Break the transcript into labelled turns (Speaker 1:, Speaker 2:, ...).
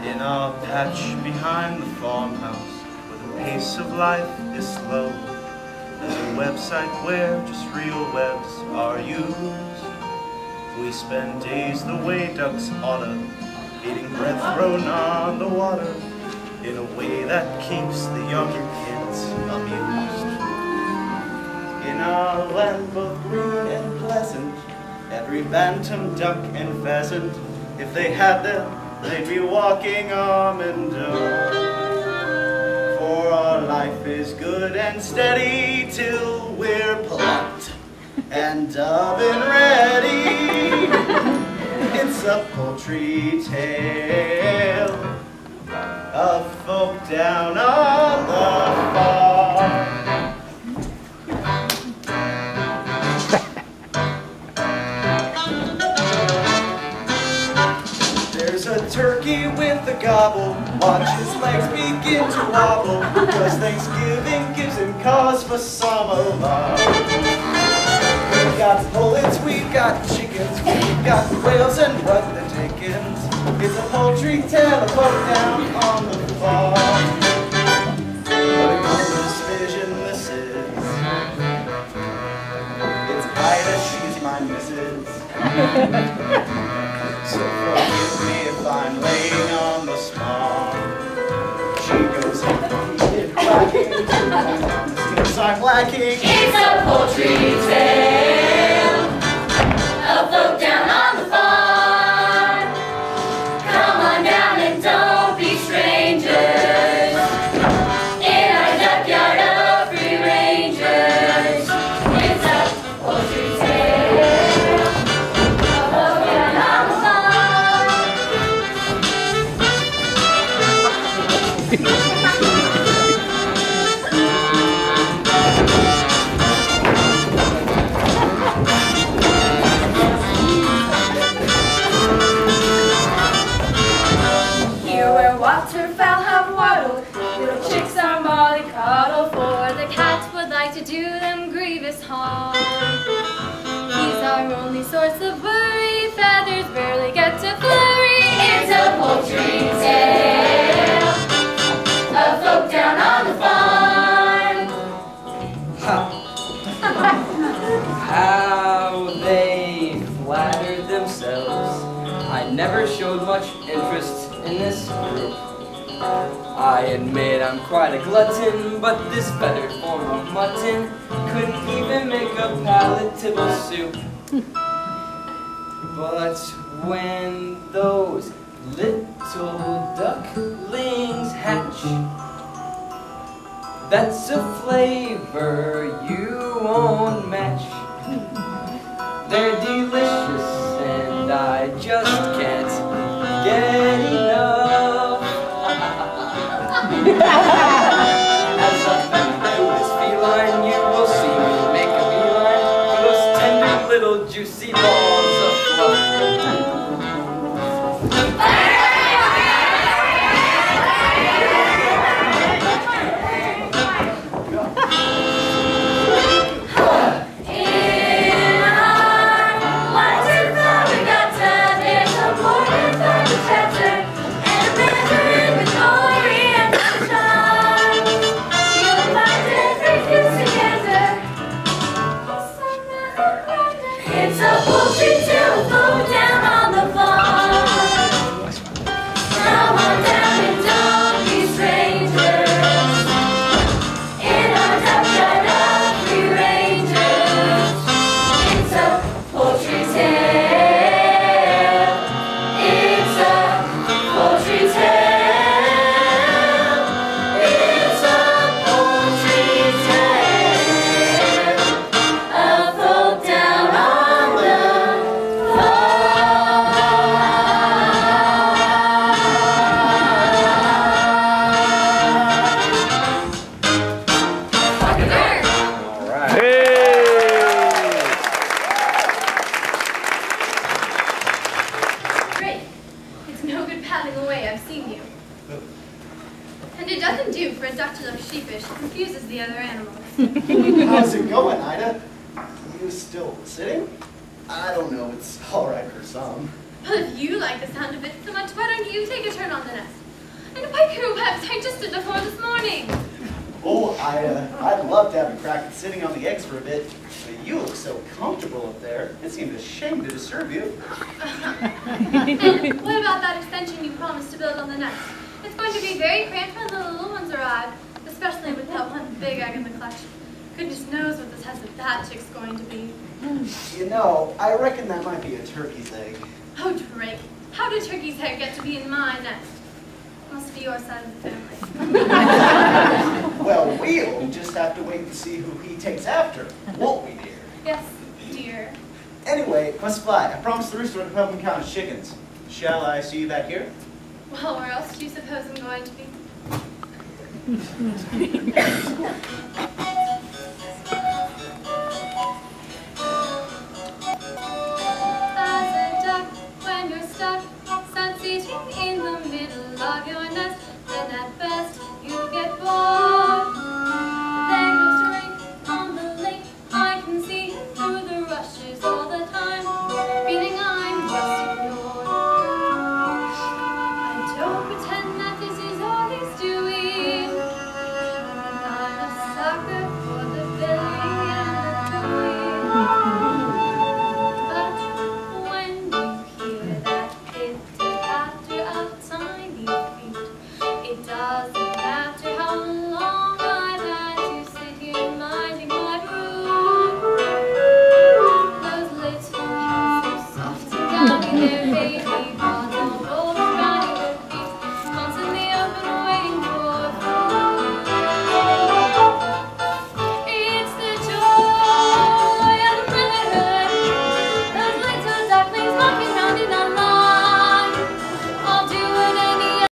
Speaker 1: In a patch behind the farmhouse, where the pace of life is slow, there's a website where just real webs are used. We spend days the way ducks oughta, eating bread thrown on the water, in a way that keeps the younger kids amused. In a land both green and pleasant, every bantam, duck, and pheasant, if they had them, they'd be walking arm in arm. For our life is good and steady till we're plucked and oven ready. It's a poultry tale of folk down on the farm. There's a turkey with a gobble, watch his legs begin to wobble, because Thanksgiving gives him cause for some alarm. We've got pullets, we've got chickens, we've got whales and what the dickens. It's a poultry tale of folk down on the farm. What a glorious vision this is. It's Ida, she's my missus. So forgive me if I'm laying on the spot. She goes in quacking to the skills I'm lacking.
Speaker 2: It's a poultry tale of folk down on the farm. Come on down and don't be strangers in our duckyard of free rangers. It's a poultry tale of folk down on the Here where waterfowl have waddled, little chicks are mollycoddled, for the cats would like to do them grievous harm. He's our only source of worry, feathers barely get to flurry. It's a poultry tale of folk down on the farm.
Speaker 3: How they flattered themselves. I never showed much interest in this group. I admit I'm quite a glutton, but this feathered form of mutton couldn't even make a palatable soup. But when those little ducklings hatch, that's a flavor you won't match. They're delicious and I just can't get enough. As I through this feline, you will see me make a beeline for those tender little juicy balls of fluff.
Speaker 2: It's a poultry tale of folk down on the farm. Come on down and don't be strangers in our duckyard of free rangers. It's a poultry tale. It's a poultry tale. It's a poultry tale of folk down on the
Speaker 4: Great. It's no good padding away, I've seen you. And it doesn't do for a duck to look sheepish. It confuses the other animals.
Speaker 1: How's it going, Ida? You still sitting? I don't know, it's all right for some.
Speaker 4: Well, if you like the sound of it so much, why don't you take a turn on the nest? And why crew webs? I just did before this morning.
Speaker 5: Oh, I'd love to have a crack at sitting on the eggs for a bit. But you look so comfortable up there. It seemed a shame to disturb you.
Speaker 4: And what about that extension you promised to build on the nest? It's going to be very cramped when the little ones arrive, especially with that one big egg in the clutch. Goodness knows what the test of that chick's going to be.
Speaker 5: You know, I reckon that might be a turkey's egg.
Speaker 4: Oh, Drake, how did turkey's egg get to be in my nest? Must be your side of the family.
Speaker 5: Well, we'll just have to wait and see who he takes after, won't we, dear?
Speaker 4: Yes, dear.
Speaker 5: Anyway, must fly. I promised the rooster to help him count his chickens. Shall I see you back here?
Speaker 4: Well, where else do you suppose I'm going to be? As a duck, when you're stuck, sun-seating in the middle of your nest, then at best you get bored. There goes Drake on the lake, I can see him through the rushes all the time, feeling I'm just ignored. I don't pretend that this is all he's doing. I'm a sucker for the billing and the cooing. But when you hear that pitter-patter of tiny feet, it doesn't matter how long I've had to sit here minding my broom. Those little hands so soft and downy, their baby